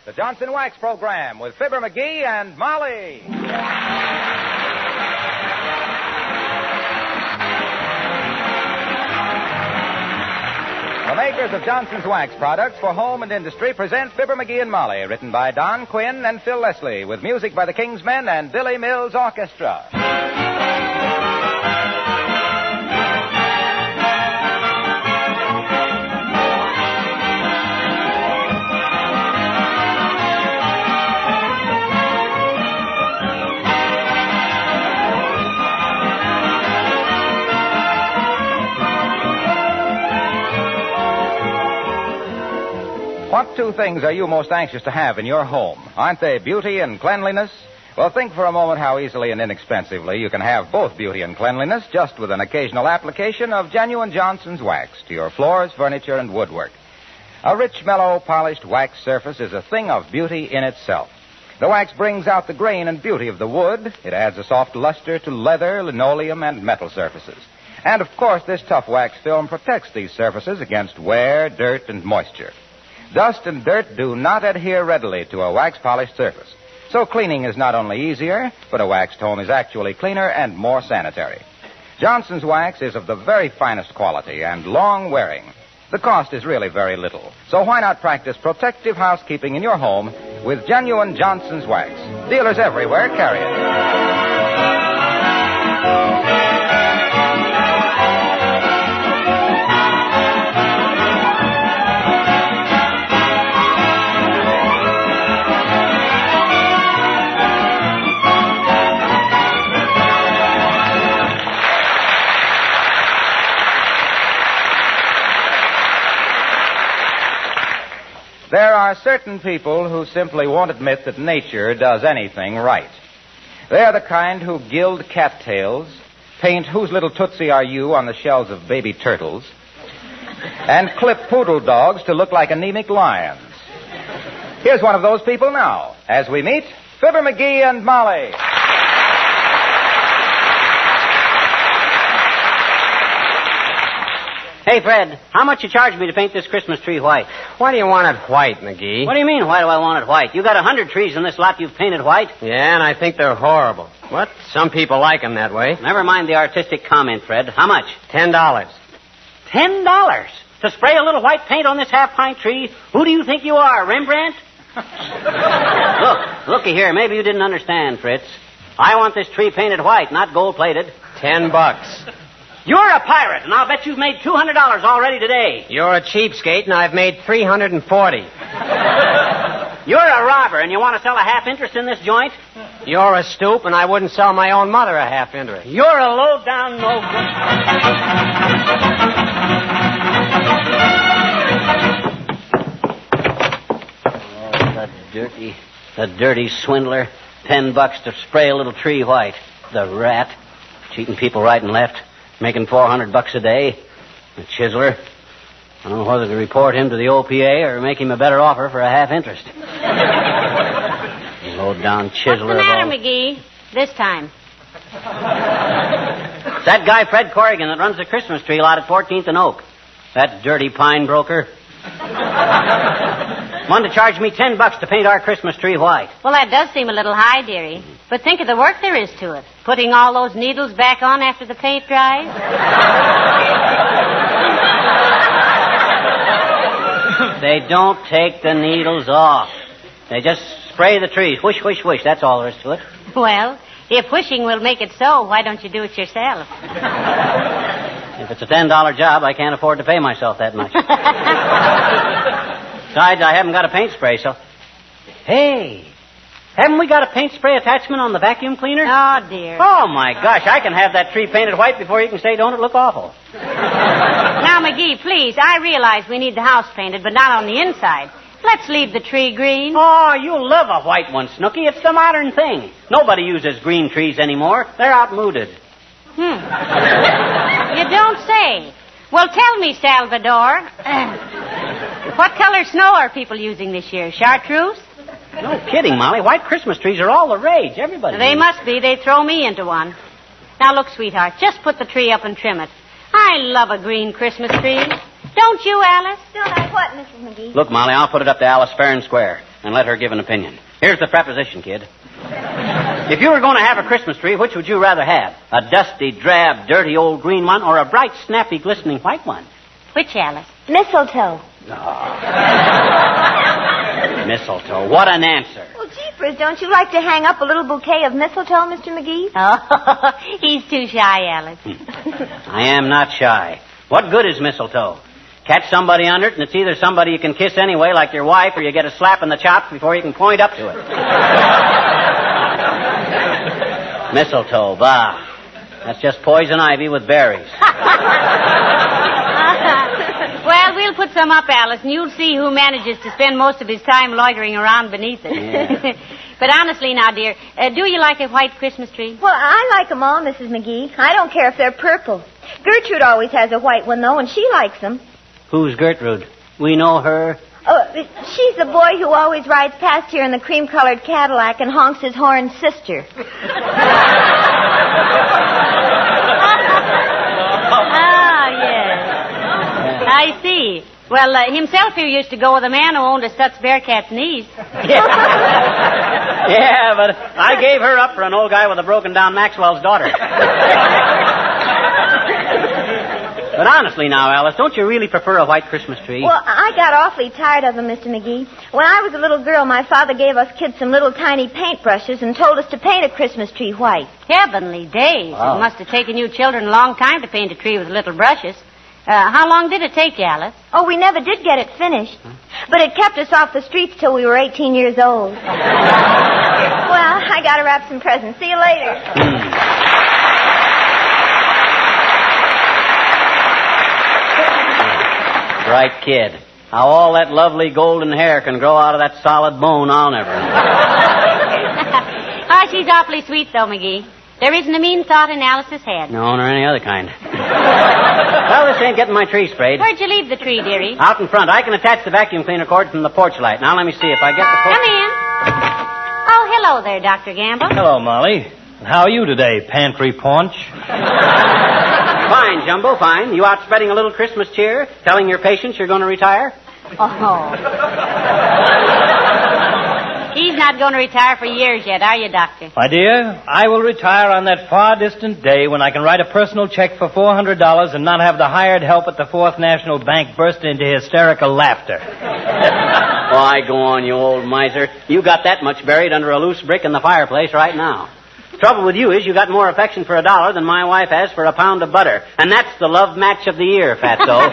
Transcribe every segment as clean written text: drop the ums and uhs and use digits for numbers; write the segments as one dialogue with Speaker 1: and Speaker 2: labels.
Speaker 1: the Johnson Wax Program with Fibber McGee and Molly. The makers of Johnson's Wax products for home and industry present Fibber McGee and Molly, written by Don Quinn and Phil Leslie, with music by the King's Men and Billy Mills Orchestra. What two things are you most anxious to have in your home? Aren't they beauty and cleanliness? Well, think for a moment how easily and inexpensively you can have both beauty and cleanliness just with an occasional application of genuine Johnson's Wax to your floors, furniture, and woodwork. A rich, mellow, polished wax surface is a thing of beauty in itself. The wax brings out the grain and beauty of the wood. It adds a soft luster to leather, linoleum, and metal surfaces. And, of course, this tough wax film protects these surfaces against wear, dirt, and moisture. Dust and dirt do not adhere readily to a wax-polished surface. So cleaning is not only easier, but a waxed home is actually cleaner and more sanitary. Johnson's Wax is of the very finest quality and long-wearing. The cost is really very little. So why not practice protective housekeeping in your home with genuine Johnson's Wax? Dealers everywhere carry it. There are certain people who simply won't admit that nature does anything right. They're the kind who gild cattails, paint Whose Little Tootsie Are You on the shells of baby turtles, and clip poodle dogs to look like anemic lions. Here's one of those people now, as we meet Fibber McGee and Molly.
Speaker 2: Hey, Fred, how much you charge me to paint this Christmas tree white?
Speaker 3: Why do you want it white, McGee?
Speaker 2: What do you mean, why do I want it white? You got 100 trees in this lot you've painted white.
Speaker 3: Yeah, and I think they're horrible. What? Some people like them that way.
Speaker 2: Never mind the artistic comment, Fred. How much?
Speaker 3: $10.
Speaker 2: $10? To spray a little white paint on this half-pint tree? Who do you think you are, Rembrandt? Looky here. Maybe you didn't understand, Fritz. I want this tree painted white, not gold-plated.
Speaker 3: $10.
Speaker 2: You're a pirate, and I'll bet you've made $200 already today.
Speaker 3: You're a cheapskate, and I've made $340.
Speaker 2: You're a robber, and you want to sell a half interest in this joint?
Speaker 3: You're a stoop, and I wouldn't sell my own mother a half interest.
Speaker 2: You're a low-down no-good. Oh, the dirty swindler. $10 to spray a little tree white. The rat. Cheating people right and left. Making $400 a day. The chiseler. I don't know whether to report him to the OPA or make him a better offer for a half interest. Low-down chiseler.
Speaker 4: What's the matter, McGee? This time.
Speaker 2: It's that guy, Fred Corrigan, that runs the Christmas tree lot at 14th and Oak. That dirty pine broker. Wanted to charge me $10 to paint our Christmas tree white.
Speaker 4: Well, that does seem a little high, dearie. But think of the work there is to it. Putting all those needles back on after the paint dries.
Speaker 2: They don't take the needles off. They just spray the trees. Whoosh, whoosh, whoosh. That's all there is to it.
Speaker 4: Well, if wishing will make it so, why don't you do it yourself?
Speaker 2: If it's a $10 job, I can't afford to pay myself that much. Besides, I haven't got a paint spray, so... Hey, haven't we got a paint spray attachment on the vacuum cleaner?
Speaker 4: Oh, dear.
Speaker 2: Oh, my gosh, I can have that tree painted white before you can say, don't it look awful?
Speaker 4: Now, McGee, please, I realize we need the house painted, but not on the inside. Let's leave the tree green.
Speaker 2: Oh, you'll love a white one, Snooky. It's the modern thing. Nobody uses green trees anymore. They're outmoded.
Speaker 4: You don't say. Well, tell me, Salvador. What color snow are people using this year? Chartreuse?
Speaker 2: No kidding, Molly. White Christmas trees are all the rage. Everybody.
Speaker 4: They must be. They throw me into one. Now, look, sweetheart, just put the tree up and trim it. I love a green Christmas tree. Don't you, Alice?
Speaker 5: Don't I what, Mrs. McGee?
Speaker 2: Look, Molly, I'll put it up to Alice fair and square. and let her give an opinion. Here's the proposition, kid. If you were going to have a Christmas tree, which would you rather have? A dusty, drab, dirty old green one or a bright, snappy, glistening white one?
Speaker 4: Which, Alice?
Speaker 5: Mistletoe.
Speaker 2: Mistletoe. What an answer.
Speaker 5: Well, jeepers, don't you like to hang up a little bouquet of mistletoe, Mr. McGee?
Speaker 4: Oh, he's too shy, Alice.
Speaker 2: I am not shy. What good is mistletoe? Catch somebody under it, and it's either somebody you can kiss anyway, like your wife, or you get a slap in the chops before you can point up to it. Mistletoe, bah. That's just poison ivy with berries.
Speaker 4: Well, we'll put some up, Alice, and you'll see who manages to spend most of his time loitering around beneath it.
Speaker 2: Yeah.
Speaker 4: But honestly now, dear, do you like a white Christmas tree?
Speaker 5: Well, I like them all, Mrs. McGee. I don't care if they're purple. Gertrude always has a white one, though, and she likes them.
Speaker 2: Who's Gertrude? We know her.
Speaker 5: Oh, she's the boy who always rides past here in the cream-colored Cadillac and honks his horn, sister.
Speaker 4: Ah, yes. I see. Well, himself here used to go with a man who owned a Stutz Bearcat's niece.
Speaker 2: Yeah, but I gave her up for an old guy with a broken-down Maxwell's daughter. But honestly now, Alice, don't you really prefer a white Christmas tree?
Speaker 5: Well, I got awfully tired of them, Mr. McGee. When I was a little girl, my father gave us kids some little tiny paintbrushes and told us to paint a Christmas tree white.
Speaker 4: Heavenly days.
Speaker 2: Wow.
Speaker 4: It must have taken you children a long time to paint a tree with little brushes. How long did it take you, Alice?
Speaker 5: Oh, we never did get it finished. But it kept us off the streets till we were 18 years old. Well, I got to wrap some presents. See you later.
Speaker 2: Bright kid. How all that lovely golden hair can grow out of that solid bone, I'll never know.
Speaker 4: Oh, she's awfully sweet, though, McGee. There isn't a mean thought in Alice's head.
Speaker 2: No, nor any other kind. Well, this ain't getting my tree sprayed.
Speaker 4: Where'd you leave the tree, dearie?
Speaker 2: Out in front. I can attach the vacuum cleaner cord from the porch light. Now, let me see if I get the...
Speaker 4: Come in. Oh, hello there, Dr. Gamble.
Speaker 6: Hello, Molly. How are you today, pantry paunch?
Speaker 2: Fine, Jumbo, fine. You out spreading a little Christmas cheer, telling your patients you're going to retire?
Speaker 4: Oh. He's not going to retire for years yet, are you, Doctor?
Speaker 6: My dear, I will retire on that far distant day when I can write a personal check for $400 and not have the hired help at the Fourth National Bank burst into hysterical laughter.
Speaker 2: Why, go on, you old miser. You got that much buried under a loose brick in the fireplace right now. Trouble with you is you got more affection for $1 than my wife has for a pound of butter. And that's the love match of the year, Fatso.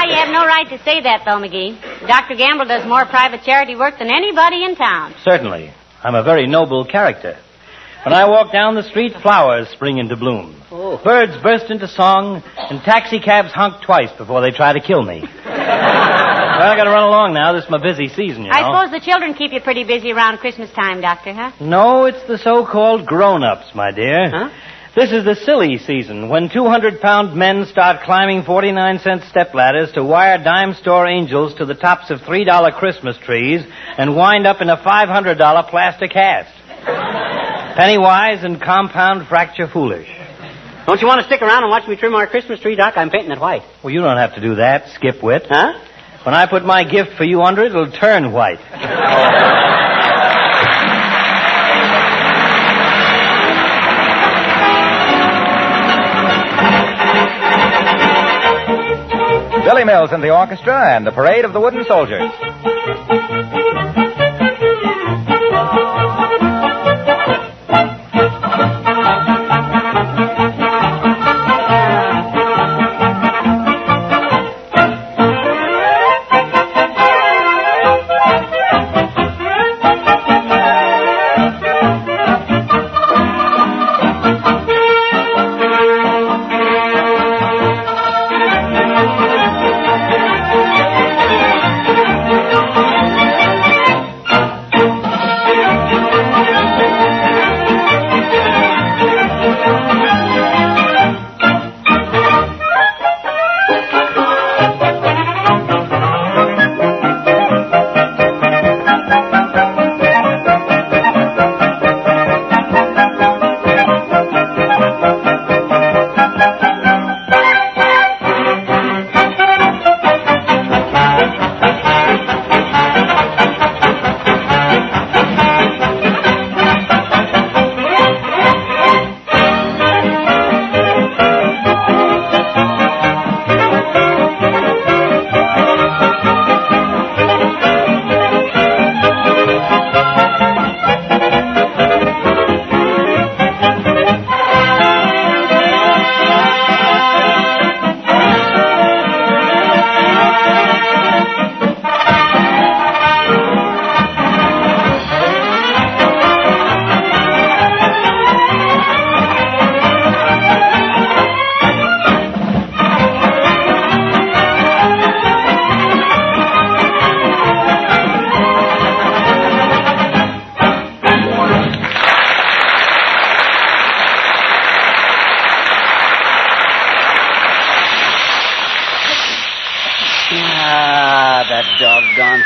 Speaker 4: You have no right to say that, though, McGee. Dr. Gamble does more private charity work than anybody in town.
Speaker 6: Certainly. I'm a very noble character. When I walk down the street, flowers spring into bloom.
Speaker 2: Oh.
Speaker 6: Birds burst into song, and taxicabs honk twice before they try to kill me. Well, I got to run along now. This is my busy season, you know.
Speaker 4: I suppose the children keep you pretty busy around Christmas time, Doctor, huh?
Speaker 6: No, it's the so-called grown-ups, my dear.
Speaker 2: Huh?
Speaker 6: This is the silly season, when 200-pound men start climbing 49-cent stepladders to wire dime store angels to the tops of $3 Christmas trees and wind up in a $500 plastic hat. Penny-wise and compound fracture foolish.
Speaker 2: Don't you want to stick around and watch me trim our Christmas tree, Doc? I'm painting it white.
Speaker 6: Well, you don't have to do that, skipwit.
Speaker 2: Huh?
Speaker 6: When I put my gift for you under it, it'll turn white.
Speaker 1: Billy Mills and the orchestra and the parade of the wooden soldiers.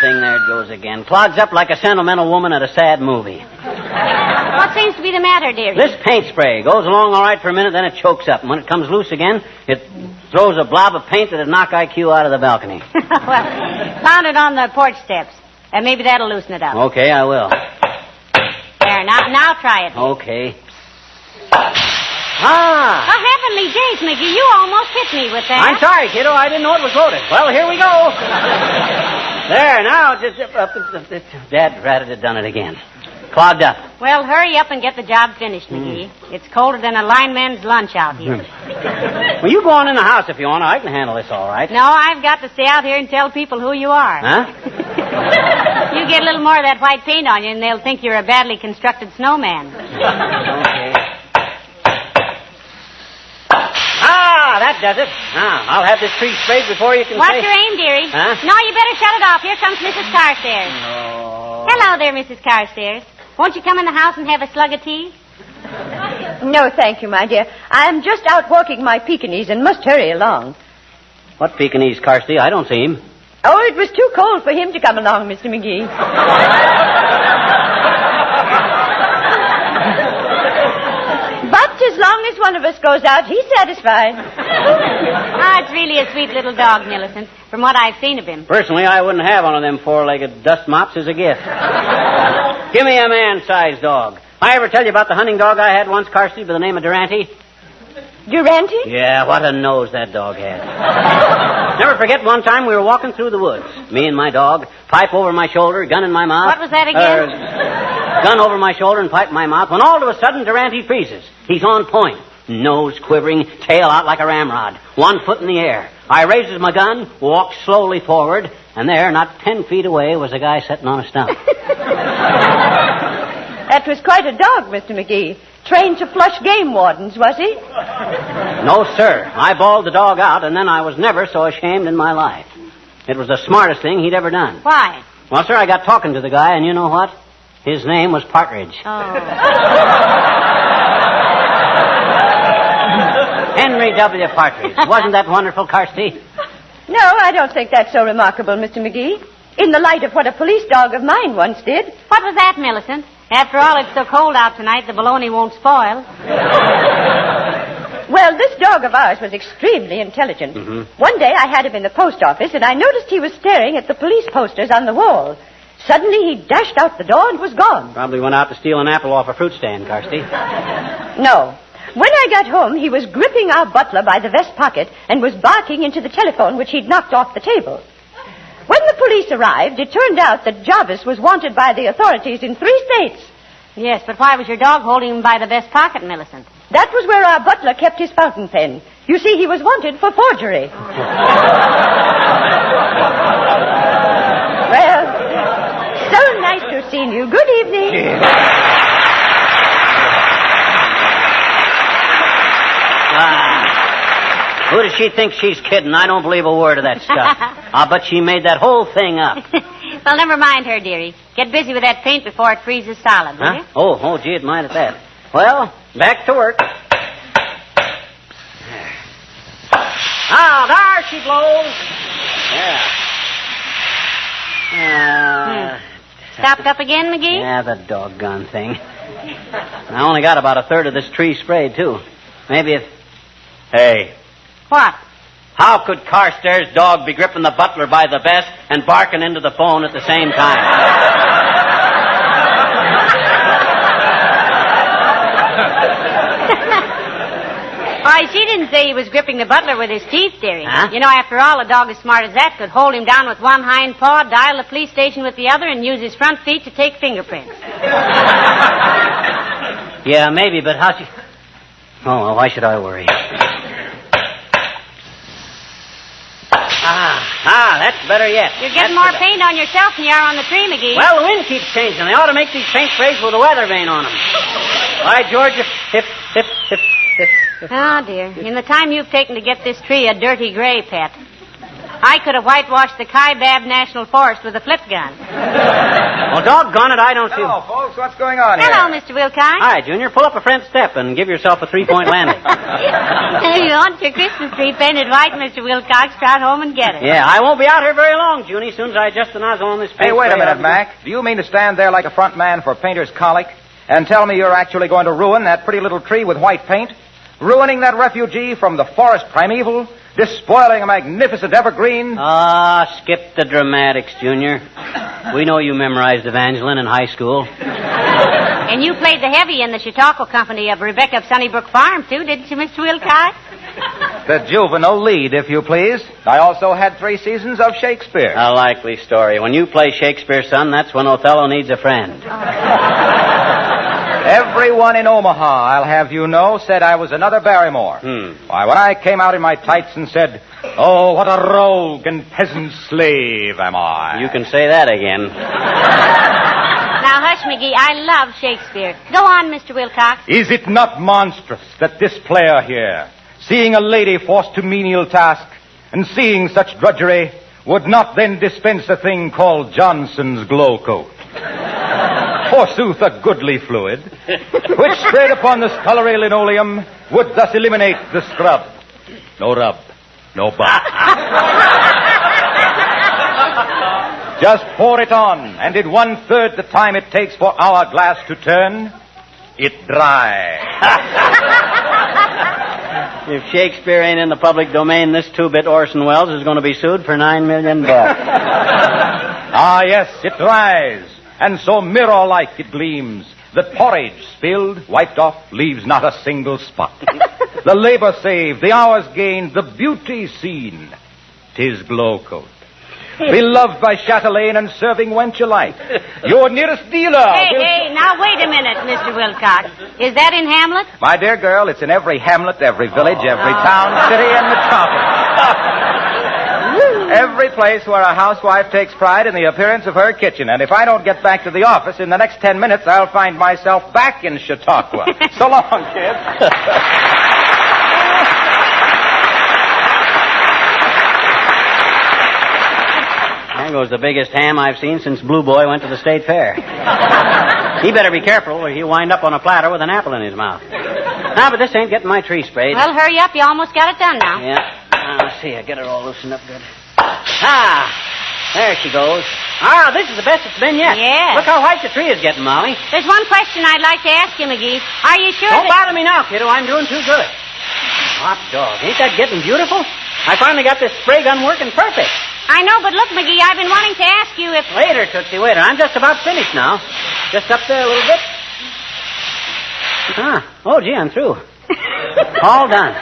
Speaker 2: thing, there it goes again. Clogs up like a sentimental woman at a sad movie.
Speaker 4: What seems to be the matter, dearie?
Speaker 2: This paint spray goes along all right for a minute, then it chokes up. And when it comes loose again, it throws a blob of paint that'd knock IQ out of the balcony.
Speaker 4: Well, pound it on the porch steps. And maybe that'll loosen it up.
Speaker 2: Okay, I will.
Speaker 4: There, now try it.
Speaker 2: Okay. Ah!
Speaker 4: Oh, heavenly days, McGee, you almost hit me with that.
Speaker 2: I'm sorry, kiddo. I didn't know it was loaded. Well, here we go. There, now, Dad ratted had done it again. Clogged up.
Speaker 4: Well, hurry up and get the job finished, McGee. It's colder than a lineman's lunch out here.
Speaker 2: Well, you go on in the house if you want to. I can handle this all right.
Speaker 4: No, I've got to stay out here and tell people who you are.
Speaker 2: Huh?
Speaker 4: You get a little more of that white paint on you, and they'll think you're a badly constructed snowman.
Speaker 2: Okay. Ah, that does it. Now, I'll have this tree sprayed before you can
Speaker 4: What's
Speaker 2: say...
Speaker 4: your aim, dearie?
Speaker 2: Huh?
Speaker 4: No, you better shut it off. Here comes Mrs. Carstairs.
Speaker 2: No.
Speaker 4: Hello there, Mrs. Carstairs. Won't you come in the house and have a slug of tea?
Speaker 5: No, thank you, my dear. I'm just out walking my Pekingese and must hurry along.
Speaker 2: What Pekingese, Carsty? I don't see him.
Speaker 5: Oh, it was too cold for him to come along, Mr. McGee. But as long as one of us goes out, he's satisfied.
Speaker 4: Ah, it's really a sweet little dog, Millicent, from what I've seen of him.
Speaker 2: Personally, I wouldn't have one of them four-legged dust mops as a gift. Give me a man-sized dog. I ever tell you about the hunting dog I had once, Carsty, by the name of Durante?
Speaker 5: Durante?
Speaker 2: Yeah, what a nose that dog had. Never forget one time we were walking through the woods. Me and my dog, pipe over my shoulder, gun in my mouth.
Speaker 4: What was that again?
Speaker 2: Gun over my shoulder and pipe in my mouth, when all of a sudden Durante freezes. He's on point. Nose quivering, tail out like a ramrod. 1 foot in the air. I raises my gun, walks slowly forward, and there, not 10 feet away, was a guy sitting on a stump.
Speaker 5: That was quite a dog, Mr. McGee. Trained to flush game wardens, was he?
Speaker 2: No, sir. I bawled the dog out, and then I was never so ashamed in my life. It was the smartest thing he'd ever done.
Speaker 4: Why?
Speaker 2: Well, sir, I got talking to the guy, and you know what? His name was Partridge.
Speaker 4: Oh.
Speaker 2: Henry W. Partridge. Wasn't that wonderful, Carsty?
Speaker 5: No, I don't think that's so remarkable, Mr. McGee. In the light of what a police dog of mine once did.
Speaker 4: What was that, Millicent? After all, it's so cold out tonight, the bologna won't spoil.
Speaker 5: Well, this dog of ours was extremely intelligent.
Speaker 2: Mm-hmm.
Speaker 5: One day I had him in the post office, and I noticed he was staring at the police posters on the wall. Suddenly he dashed out the door and was gone.
Speaker 2: Probably went out to steal an apple off a fruit stand, Carsty.
Speaker 5: No. When I got home, he was gripping our butler by the vest pocket and was barking into the telephone which he'd knocked off the table. When the police arrived, it turned out that Jarvis was wanted by the authorities in 3 states.
Speaker 4: Yes, but why was your dog holding him by the vest pocket, Millicent?
Speaker 5: That was where our butler kept his fountain pen. You see, he was wanted for forgery. Well, so nice to have seen you. Good evening.
Speaker 2: Who does she think she's kidding? I don't believe a word of that stuff. I'll bet she made that whole thing up.
Speaker 4: Well, never mind her, dearie. Get busy with that paint before it freezes solid, will you?
Speaker 2: Oh, gee, it might at that. Well, back to work. There she blows. Yeah.
Speaker 4: Stopped up again, McGee?
Speaker 2: Yeah, the doggone thing. I only got about a third of this tree sprayed, too. Maybe if... Hey.
Speaker 4: What?
Speaker 2: How could Carstairs' dog be gripping the butler by the vest and barking into the phone at the same time?
Speaker 4: Why, she didn't say he was gripping the butler with his teeth, dearie.
Speaker 2: Huh?
Speaker 4: You know, after all, a dog as smart as that could hold him down with one hind paw, dial the police station with the other, and use his front feet to take fingerprints.
Speaker 2: Yeah, maybe, but how she... Oh, well, why should I worry? That's better yet.
Speaker 4: You're getting more paint on yourself than you are on the tree, McGee.
Speaker 2: Well, the wind keeps changing. They ought to make these paint sprays with a weather vane on them. Why, George, hip.
Speaker 4: Oh, dear. In the time you've taken to get this tree a dirty gray, Pet, I could have whitewashed the Kaibab National Forest with a flip gun.
Speaker 2: Well, doggone it, I don't see...
Speaker 1: Hello, folks. folks. What's going on here?
Speaker 4: Hello, Mr. Wilcox.
Speaker 2: Hi, Junior. Pull up a front step and give yourself a 3-point landing.
Speaker 4: If you want your Christmas tree painted white, Mr. Wilcox, trot home and get it.
Speaker 2: Yeah, I won't be out here very long, Junie. As soon as I adjust the nozzle on this paint.
Speaker 1: Hey, wait a
Speaker 2: spray,
Speaker 1: minute, Mac. Do you mean to stand there like a front man for painter's colic and tell me you're actually going to ruin that pretty little tree with white paint? Ruining that refugee from the forest primeval? Despoiling a magnificent evergreen?
Speaker 2: Ah, skip the dramatics, Junior. We know you memorized Evangeline in high school.
Speaker 4: And you played the heavy in the Chautauqua Company of Rebecca of Sunnybrook Farm, too, didn't you, Mr. Wilcox?
Speaker 1: The juvenile lead, if you please. I also had 3 seasons of Shakespeare.
Speaker 2: A likely story. When you play Shakespeare, son, that's when Othello needs a friend.
Speaker 1: Everyone in Omaha, I'll have you know, said I was another Barrymore. Why, when I came out in my tights and said, "Oh, what a rogue and peasant slave am I."
Speaker 2: You can say that again.
Speaker 4: Now, hush, McGee. I love Shakespeare. Go on, Mr. Wilcox.
Speaker 1: Is it not monstrous that this player here, seeing a lady forced to menial task and seeing such drudgery, would not then dispense a thing called Johnson's glow coat? Forsooth, a goodly fluid, which spread upon the scullery linoleum would thus eliminate the scrub. No rub, no bump. Just pour it on, and in 1/3 the time it takes for our glass to turn, it dry.
Speaker 2: If Shakespeare ain't in the public domain, this 2-bit Orson Welles is going to be sued for $9 million.
Speaker 1: Ah, yes, it dries, and so mirror-like it gleams. The porridge spilled, wiped off, leaves not a single spot. The labor saved, the hours gained, the beauty seen. 'Tis glow coat. Beloved by chatelaine and serving wench alike. Your nearest dealer.
Speaker 4: Hey, now wait a minute, Mr. Wilcox. Is that in Hamlet?
Speaker 1: My dear girl, it's in every hamlet, every village, every town, city, and metropolis. Every place where a housewife takes pride in the appearance of her kitchen. And if I don't get back to the office in the next 10 minutes, I'll find myself back in Chautauqua. So long, kid.
Speaker 2: There goes the biggest ham I've seen since Blue Boy went to the state fair. He better be careful or he'll wind up on a platter with an apple in his mouth. Now, but this ain't getting my tree sprayed.
Speaker 4: Well, hurry up. You almost got it done now.
Speaker 2: Yeah. Let's see. I get her all loosened up good. Ah, there she goes. Ah, this is the best it's been yet.
Speaker 4: Yeah.
Speaker 2: Look how white the tree is getting, Molly.
Speaker 4: There's one question I'd like to ask you, McGee. Are you sure
Speaker 2: Don't bother me now, kiddo. I'm doing too good. Hot dog. Ain't that getting beautiful? I finally got this spray gun working perfect.
Speaker 4: I know, but look, McGee, I've been wanting to ask you if...
Speaker 2: Waiter, Tootsie, waiter. I'm just about finished now. Just up there a little bit. Oh, gee, I'm through. All done.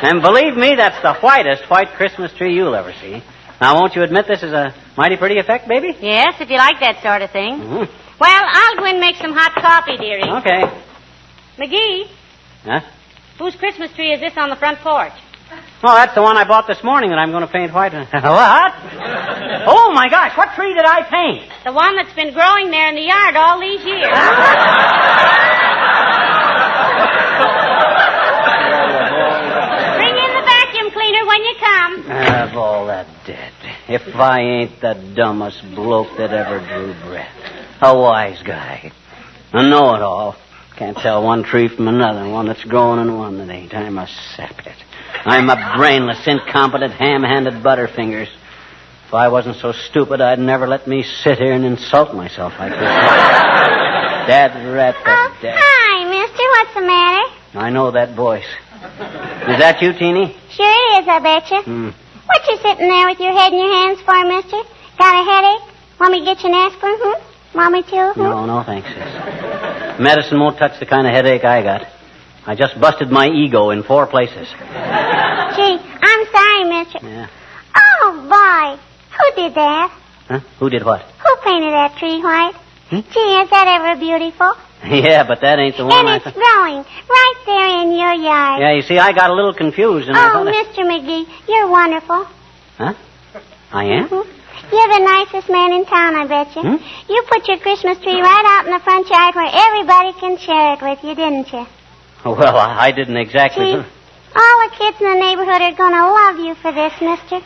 Speaker 2: And believe me, that's the whitest white Christmas tree you'll ever see. Now, won't you admit this is a mighty pretty effect, baby?
Speaker 4: Yes, if you like that sort of thing.
Speaker 2: Mm-hmm.
Speaker 4: Well, I'll go and make some hot coffee, dearie.
Speaker 2: Okay.
Speaker 4: McGee,
Speaker 2: Huh?
Speaker 4: whose Christmas tree is this on the front porch?
Speaker 2: Oh, that's the one I bought this morning that I'm going to paint white. What? Oh, my gosh, what tree did I paint?
Speaker 4: The one that's been growing there in the yard all these years. Bring in the vacuum cleaner when you come.
Speaker 2: Of all that dead. If I ain't the dumbest bloke that ever drew breath. A wise guy. A know-it-all. Can't tell one tree from another, one that's growing and one that ain't. I'm a saphead. I'm a brainless, incompetent, ham-handed butterfingers. If I wasn't so stupid, I'd never let me sit here and insult myself like this. Dad rat the dad.
Speaker 7: Hi, mister. What's the matter?
Speaker 2: I know that voice. Is that you, Teeny?
Speaker 7: Sure it is, I betcha. What you sitting there with your head in your hands for, mister? Got a headache? Want me to get you an aspirin, Want me to?
Speaker 2: No, thanks, sis. Medicine won't touch the kind of headache I got. I just busted my ego in 4 places.
Speaker 7: Gee, I'm sorry, mister.
Speaker 2: Yeah.
Speaker 7: Oh, boy. Who did that?
Speaker 2: Huh? Who did what?
Speaker 7: Who painted that tree white? Gee, is that ever beautiful?
Speaker 2: Yeah, but that ain't the one
Speaker 7: And it's growing right there in your yard.
Speaker 2: Yeah, you see, I got a little confused and I
Speaker 7: Oh,
Speaker 2: thought...
Speaker 7: Mr. McGee, you're wonderful.
Speaker 2: Huh? I am?
Speaker 7: You're the nicest man in town, I bet you. You put your Christmas tree right out in the front yard where everybody can share it with you, didn't you?
Speaker 2: Well, I didn't exactly...
Speaker 7: Gee, all the kids in the neighborhood are going to love you for this, mister.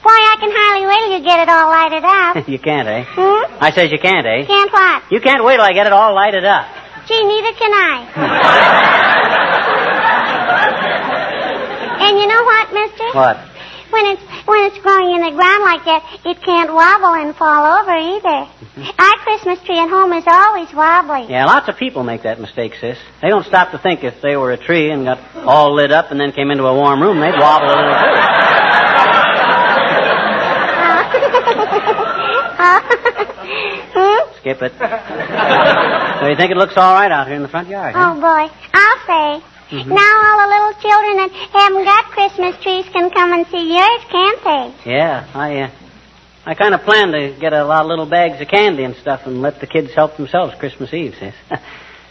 Speaker 7: Why, I can hardly wait till you get it all lighted up.
Speaker 2: You can't, eh? I says you can't, eh?
Speaker 7: Can't what?
Speaker 2: You can't wait till I get it all lighted up.
Speaker 7: Gee, neither can I. And you know what, mister?
Speaker 2: What?
Speaker 7: When it's growing in the ground like that, it can't wobble and fall over either. Our Christmas tree at home is always wobbly.
Speaker 2: Yeah, lots of people make that mistake, sis. They don't stop to think if they were a tree and got all lit up and then came into a warm room, they'd wobble a little too. Skip it. So you think it looks all right out here in the front yard, huh?
Speaker 7: Oh, boy. I'll say.
Speaker 2: Mm-hmm.
Speaker 7: Now all the little children that haven't got Christmas trees can come and see yours, can't they?
Speaker 2: Yeah, I kind of plan to get a lot of little bags of candy and stuff and let the kids help themselves Christmas Eve, sis.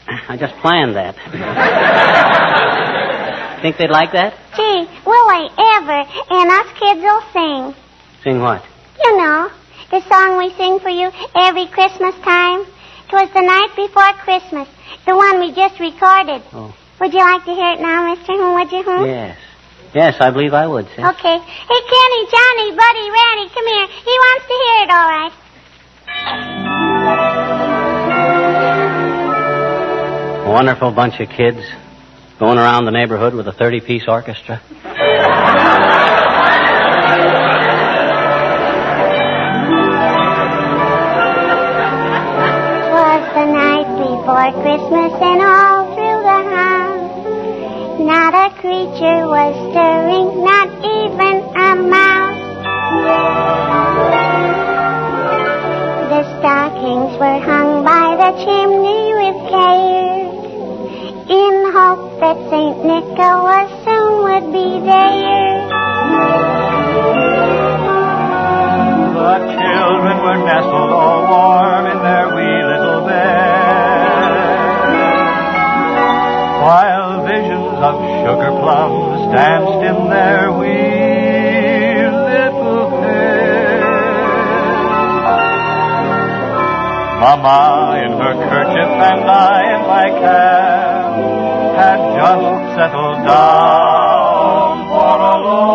Speaker 2: I just planned that. Think they'd like that?
Speaker 7: Gee, will they ever? And us kids will sing.
Speaker 2: Sing what?
Speaker 7: You know, the song we sing for you every Christmas time. 'Twas the night before Christmas, the one we just recorded.
Speaker 2: Oh.
Speaker 7: Would you like to hear it now, mister? Would you?
Speaker 2: Yes. Yes, I believe I would, sis.
Speaker 7: Okay. Hey, Kenny, Johnny, Buddy, Randy, come here. He wants to hear it, all right.
Speaker 2: A wonderful bunch of kids going around the neighborhood with a 30-piece orchestra.
Speaker 7: Was the night before Christmas and all through the house not a creature was stirring, not even a mouse. The stockings were hung by the chimney with care, in hope that St. Nicholas soon would be there.
Speaker 8: The children were nestled all warm in their wee little bed, while visions of sugar plums danced in their wee little heads. Mama in her kerchief and I in my cap had just settled down for a long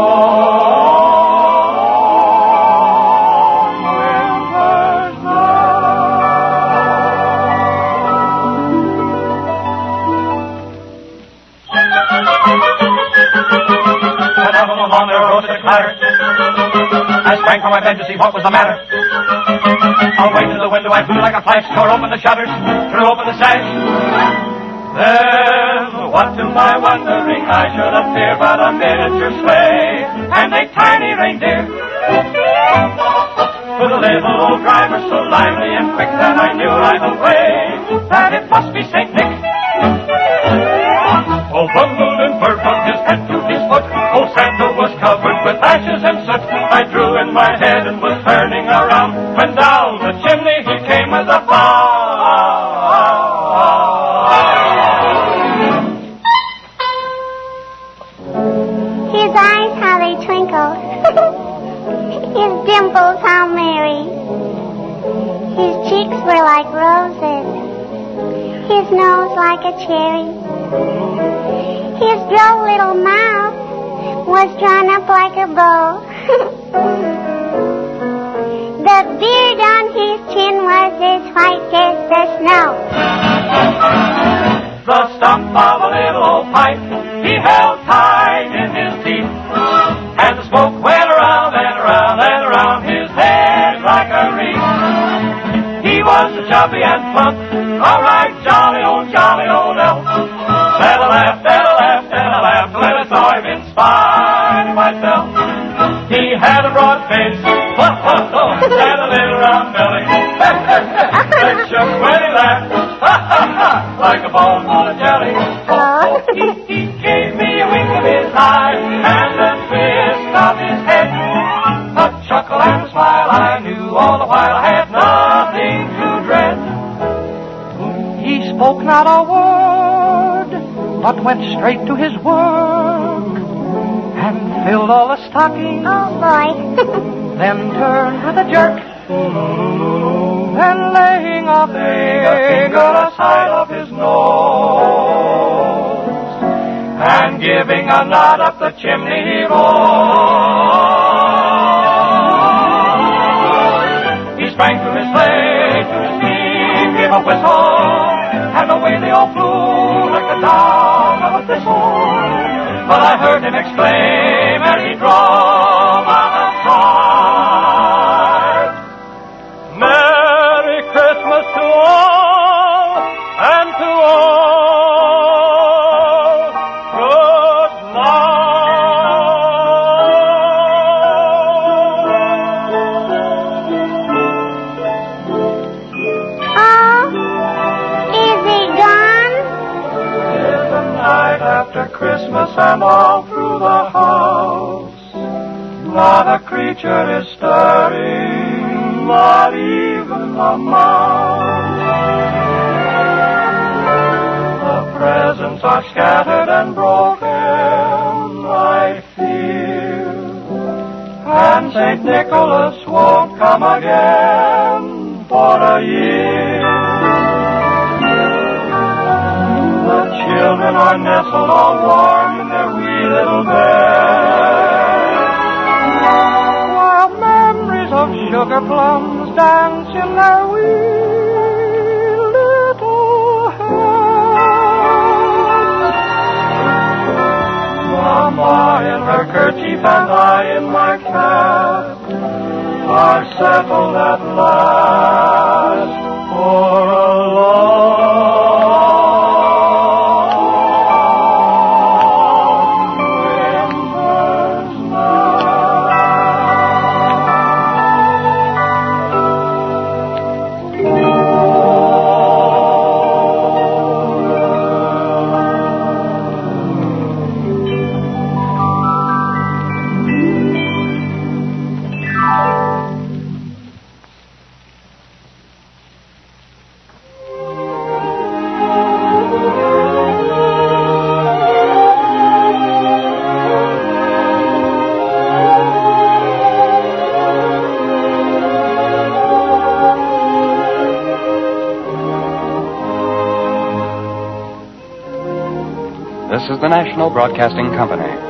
Speaker 8: winter's night. Down along there rose a clatter. I sprang from my bed to see what was the matter. Away to the window I flew like a flash, tore open the shutters, threw open the sash. Then, what to my wondering I should appear but a miniature sleigh and a tiny reindeer, with a little old driver so lively and quick that I knew right away that it must be St. Nick. All bundled in fur from his head to his foot, old Santa was covered with ashes and soot. I drew in my head and was turning around when down the chimney he came with a
Speaker 7: His eyes, how they twinkled. His dimples, how merry. His cheeks were like roses. His nose like a cherry. His droll little mouth was drawn up like a bow. The beard on his chin was as white as the snow.
Speaker 8: The stump of a little old pipe he held tight in his teeth, and the smoke went around and around and around his head like a wreath. He was so chubby and plump, a right jolly old elf. And I laughed when I saw him in spite of myself. He had a broad face, and a little round belly that shook when he laughed, like a bowl full of jelly. He gave me a wink of his eye and a twist of his head, a chuckle and a smile. I knew all the while I had nothing to dread. He spoke not a word, but went straight to his work and filled all the stockings.
Speaker 7: Oh, boy.
Speaker 8: Then turned with a jerk, and laying a finger aside of his nose, and giving a nod up the chimney he rolled. He sprang from his sleigh to his team gave a whistle, and away they all flew like the down of a thistle. But I heard him exclaim as he drove on the side, Merry Christmas to all, and to all, good
Speaker 7: Oh, is he gone?
Speaker 8: Is the night after Christmas, and all through the house not a creature is stirring, not even a mouse. The presents are scattered and broken, I fear, and St. Nicholas won't come again for a year. The children are nestled all warm in their wee little beds, while memories of sugar plums dance in their wee little heads. Mama in her kerchief and I in my cap are settled at last for a long winter's
Speaker 9: This is the National Broadcasting Company.